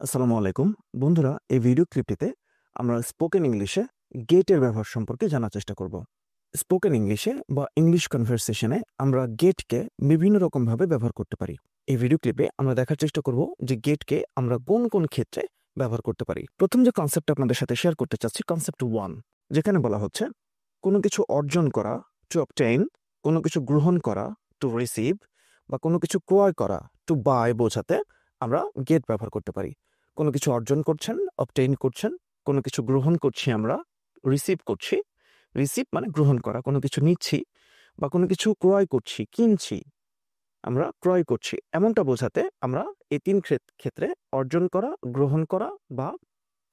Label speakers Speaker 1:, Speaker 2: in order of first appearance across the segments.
Speaker 1: আসসালামু আলাইকুম বন্ধুরা, এই ভিডিও ক্লিপটিতে আমরা স্পোকেন ইংলিশে গেটের ব্যবহার সম্পর্কে জানার চেষ্টা করব। স্পোকেন ইংলিশে বা ইংলিশ কনভারসেশনে আমরা গেটকে বিভিন্ন রকমভাবে ব্যবহার করতে পারি। এই ভিডিও ক্লিপে আমরা দেখার চেষ্টা করব যে গেটকে আমরা কোন কোন ক্ষেত্রে ব্যবহার করতে পারি। প্রথম যে কনসেপ্ট আপনাদের সাথে শেয়ার করতে চাচ্ছি, কনসেপ্ট 1, যেখানে বলা হচ্ছে কোনো কিছু অর্জন করা, টু অবটেইন, কোনো কিছু গ্রহণ করা, টু রিসিভ, বা কোনো কিছু ক্রয় করা, টু বাই বোঝাতে আমরা গেট ব্যবহার করতে পারি। কোনো কিছু অর্জন করছেন, অবটেইন করছেন, কোনো কিছু গ্রহণ করছি, আমরা রিসিভ করছি। রিসিভ মানে গ্রহণ করা, কোনো কিছু নিচ্ছি বা কোনো কিছু ক্রয় করছি, কিনছি, আমরা ক্রয় করছি, এমনটা বোঝাতে আমরা এই তিন ক্ষেত্রে অর্জন করা, গ্রহণ করা বা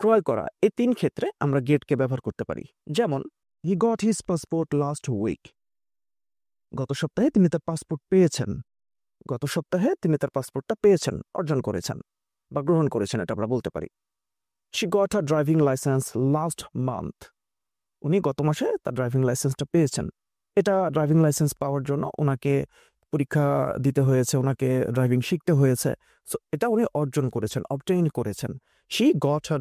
Speaker 1: ক্রয় করা, এই তিন ক্ষেত্রে আমরা গেটকে ব্যবহার করতে পারি। যেমন, he got his passport last week. গত সপ্তাহে তিনি তার পাসপোর্ট পেয়েছেন। গত সপ্তাহে তিনি তার পাসপোর্টটা পেয়েছেন, অর্জন করেছেন বা গ্রহণ করেছেন, এটা আমরা বলতে পারি। She got her driving license last month. উনি গত মাসে তার ড্রাইভিং লাইসেন্সটা পেয়েছেন। এটা ড্রাইভিং লাইসেন্স পাওয়ার জন্য ওনাকে পরীক্ষা দিতে হয়েছে, ওনাকে ড্রাইভিং শিখতে হয়েছে। সো এটা উনি অর্জন করেছেন, অবটেইন করেছেন। She got her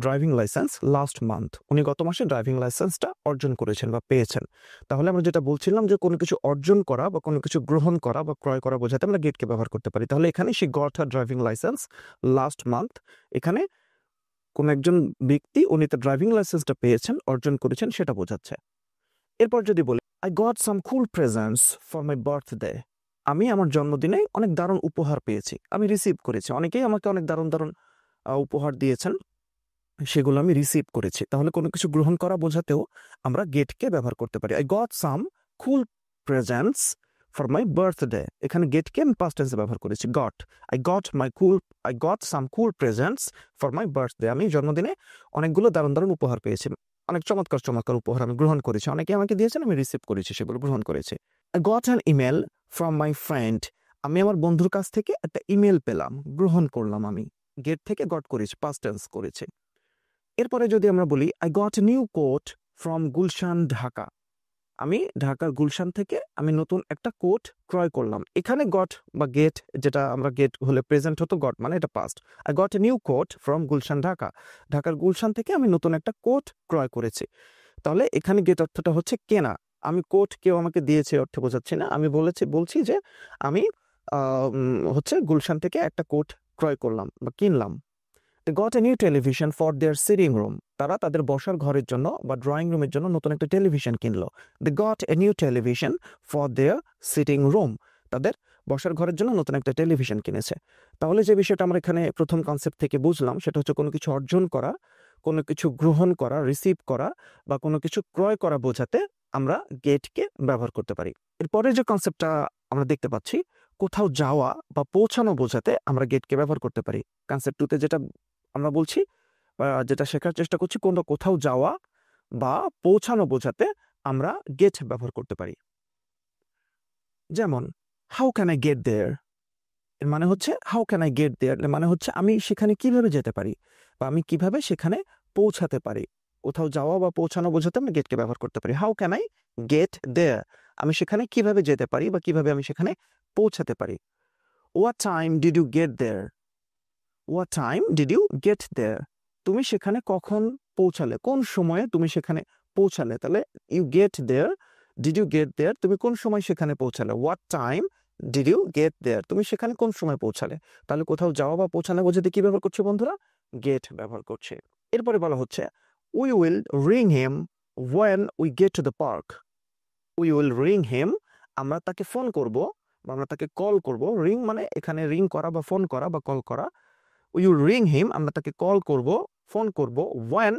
Speaker 1: driving license last month. উনি গত মাসে ড্রাইভিং লাইসেন্সটা অর্জন করেছেন বা পেয়েছেন। তাহলে আমরা যেটা বলছিলাম যে কোনো কিছু অর্জন করা বা কোনো কিছু গ্রহণ করা বা ক্রয় করা বোঝাতে আমরা গেটকে ব্যবহার করতে পারি। তাহলে এখানে she got her driving license last month, এখানে কোন একজন ব্যক্তি উনি তার ড্রাইভিং লাইসেন্সটা পেয়েছেন, অর্জন করেছেন, সেটা বোঝাচ্ছে। এরপর যদি বলি, I got some cool presents for my birthday. আমি আমার জন্মদিনে অনেক দারুণ উপহার পেয়েছি, আমি রিসিভ করেছি। অনেকেই আমাকে অনেক দারুণ দারুণ উপহার দিয়েছেন, সেগুলো আমি রিসিভ করেছি। তাহলে কোনো কিছু গ্রহণ করা বোঝাতেও আমরা গেটকে ব্যবহার করতে পারি। I got some cool presents for my birthday, এখানে গেটকে আমি পাস্ট টেন্সে ব্যবহার করেছি। Goat, I got some cool presents for my birthday. আমি জন্মদিনে অনেকগুলো দারুণ দারুণ উপহার পেয়েছি, অনেক চমৎকার চমৎকার উপহার আমি গ্রহণ করেছি। অনেকে আমাকে দিয়েছেন, আমি রিসিভ করেছি, সেগুলো গ্রহণ করেছি। I got an email from my friend. আমি আমার বন্ধুর কাছ থেকে একটা ইমেল পেলাম, গ্রহণ করলাম। আমি গেট থেকে গট করেছি, পাস্ট টেন্স করেছি। এরপরে যদি আমরা বলি, I got a new coat from Gulshan, Dhaka. আমি ঢাকার গুলশান থেকে আমি নতুন একটা কোট ক্রয় করলাম। এখানে গট বা গেট, যেটা আমরা গেট হলে প্রেজেন্ট হতো, গট মানে এটা past. I got a new coat from Gulshan, Dhaka. ঢাকার গুলশান থেকে আমি নতুন একটা কোট ক্রয় করেছি। তাহলে এখানে গেট অর্থটা হচ্ছে কেনা। আমি কোট কেউ আমাকে দিয়েছে অর্থে বোঝাচ্ছি না, আমি বলছি যে আমি হচ্ছে গুলশান থেকে একটা কোট ক্রয় করলাম বা কিনলাম। They got a new television for their sitting room. তারা তাদের বসার ঘরের জন্য বা ড্রয়িং রুমের জন্য নতুন একটা টেলিভিশন কিনলো। They got a new television for their sitting room. তাদের বসার ঘরের জন্য নতুন একটা টেলিভিশন কিনেছে। তাহলে যে বিষয়টা আমরা এখানে প্রথম কনসেপ্ট থেকে বুঝলাম, সেটা হচ্ছে কোনো কিছু অর্জন করা, কোনো কিছু গ্রহণ করা, রিসিভ করা বা কোনো কিছু ক্রয় করা বোঝাতে আমরা গেটকে ব্যবহার করতে পারি। এরপরে যে কনসেপ্টটা আমরা দেখতে পাচ্ছি, কোথাও যাওয়া বা পৌঁছানো বোঝাতে আমরা গেটকে ব্যবহার করতে পারি। কনসেপ্ট 2তে যেটা আমরা বলছি বা যেটা শেখার চেষ্টা করছি, কোথাও যাওয়া বা পৌঁছানো বোঝাতে আমরা গেট ব্যবহার করতে পারি। যেমন, হাউ ক্যান আই গেট দেয়ার, এর মানে হচ্ছে হাউ ক্যান আই গেট দেয়ার মানে হচ্ছে আমি সেখানে কিভাবে যেতে পারি বা আমি কিভাবে সেখানে পৌঁছাতে পারি। কোথাও যাওয়া বা পৌঁছানো বোঝাতে আমরা গেটকে ব্যবহার করতে পারি। হাউ ক্যান আই গেট দেয়ার, আমি সেখানে কিভাবে যেতে পারি বা কিভাবে আমি সেখানে পৌঁছাতে পারি। What time did you get there, what time did you get there, তুমি সেখানে কখন পৌঁছালে, কোন সময়ে তুমি সেখানে পৌঁছালে। তাহলে you get there, did you get there, তুমি কোন সময় সেখানে পৌঁছালে। What time did you get there, তুমি সেখানে কোন সময় পৌঁছালে। তাহলে কোথাও যাওয়া বা পৌঁছানো বোঝাতে কি ব্যবহার করছে বন্ধুরা? গেট ব্যবহার করছে। এরপরে বলা হচ্ছে, we will ring him when we get to the park. We will ring him, আমরা তাকে ফোন করব বা আমরা তাকে কল করব। রিং মানে এখানে রিং করা বা ফোন করা বা কল করা। ইউ রিং হিম, আমরা তাকে কল করব, ফোন করব। ওয়েন,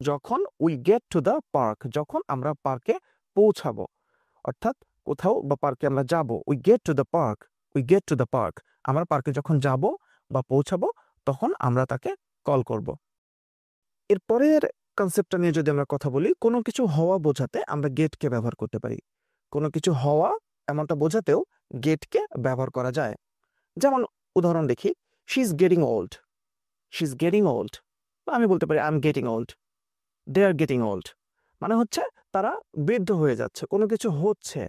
Speaker 1: যখন। We get to the park, যখন আমরা পার্কে পৌঁছাবো, অর্থাৎ কোথাও বা পার্কে আমরা যাব। We get to the park, we get to the park, আমরা পার্কে যখন যাব বা পৌঁছাবো তখন আমরা তাকে কল করব। এরপরের কনসেপ্টটা নিয়ে যদি আমরা কথা বলি, কোনো কিছু হওয়া বোঝাতে আমরা গেটকে ব্যবহার করতে পারি। কোনো কিছু হওয়া এমনটা বোঝাতেও গেটকে ব্যবহার করা যায়। যেমন উদাহরণ দেখি, she is getting old, she is getting old, আমি বলতে পারি I am getting old, they are getting old, মানে হচ্ছে তারা বৃদ্ধ হয়ে যাচ্ছে, কোনো কিছু হচ্ছে,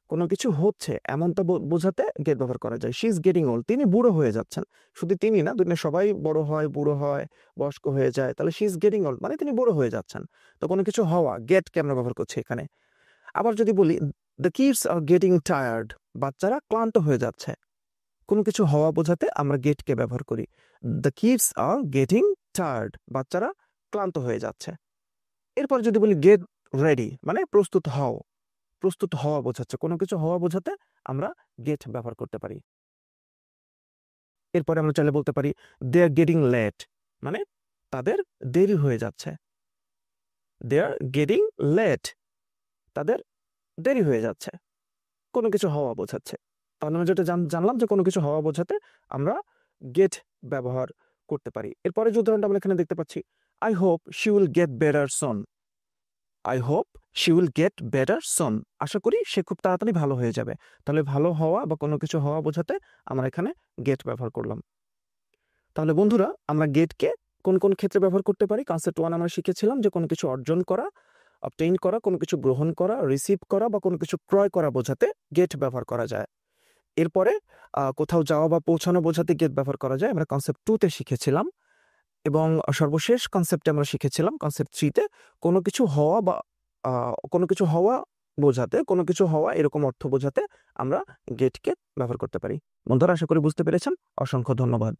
Speaker 1: কোনো কিছু হচ্ছে এমনটা বোঝাতে গেট ব্যবহার করা যায়। শি ইজ গেটিং ওল্ড, তিনি বুড়ো হয়ে যাচ্ছেন। শুধু তিনি না, দুনিয়া সবাই বড় হয়, বুড়ো হয়, বয়স্ক হয়ে যায়। তাহলে শি ইজ গেটিং ওল্ড মানে তিনি বুড়ো হয়ে যাচ্ছেন। তো কোনো কিছু হওয়া, গেটকে আমরা ব্যবহার করছি এখানে। আবার যদি বলি the kids are getting tired, বাচ্চারা ক্লান্ত হয়ে যাচ্ছে, কোনো কিছু হওয়া বোঝাতে আমরা গেটকে ব্যবহার করি। The kids are getting tired, বাচ্চারা ক্লান্ত হয়ে যাচ্ছে। এরপর যদি বলি গেট রেডি মানে প্রস্তুত হও, প্রস্তুত হওয়া বোঝাচ্ছে, কোনো কিছু হওয়া বোঝাতে আমরা গেট ব্যবহার করতে পারি। এরপরে আমরা চাইলে বলতে পারি দে আর গেটিং লেট মানে তাদের দেরি হয়ে যাচ্ছে। দে আর গেটিং লেট, তাদের দেরি হয়ে যাচ্ছে, কোনো কিছু হওয়া বোঝাচ্ছে। তাহলে আমরা যেটা জানলাম যে কোনো কিছু হওয়া বোঝাতে আমরা গেট ব্যবহার করতে পারি। এরপরে যে উদাহরণটা আমরা এখানে দেখতে পাচ্ছি, I hope she will get better soon. I hope she will get better soon, আশা করি সে খুব তাড়াতাড়ি ভালো হয়ে যাবে। তাহলে ভালো হওয়া বা কোনো কিছু হওয়া বোঝাতে আমরা এখানে গেট ব্যবহার করলাম। তাহলে বন্ধুরা, আমরা গেটকে কোন কোন ক্ষেত্রে ব্যবহার করতে পারি? কনসেপ্ট 1 আমরা শিখেছিলাম যে কোনো কিছু অর্জন করা, অবটেইন করা, কোনো কিছু গ্রহণ করা, রিসিভ করা বা কোনো কিছু ক্রয় করা বোঝাতে গেট ব্যবহার করা যায়। এরপরে কোথাও যাওয়া বা পৌঁছানো বোঝাতে গেট ব্যবহার করা যায়, আমরা কনসেপ্ট 2-তে শিখেছিলাম। এবং সর্বশেষ কনসেপ্টে আমরা শিখেছিলাম কনসেপ্ট 3-তে কোনো কিছু হওয়া বা কোনো কিছু হওয়া বোঝাতে, কোনো কিছু হওয়া এরকম অর্থ বোঝাতে আমরা গেটকে ব্যবহার করতে পারি। বন্ধুরা, আশা করি বুঝতে পেরেছেন। অসংখ্য ধন্যবাদ।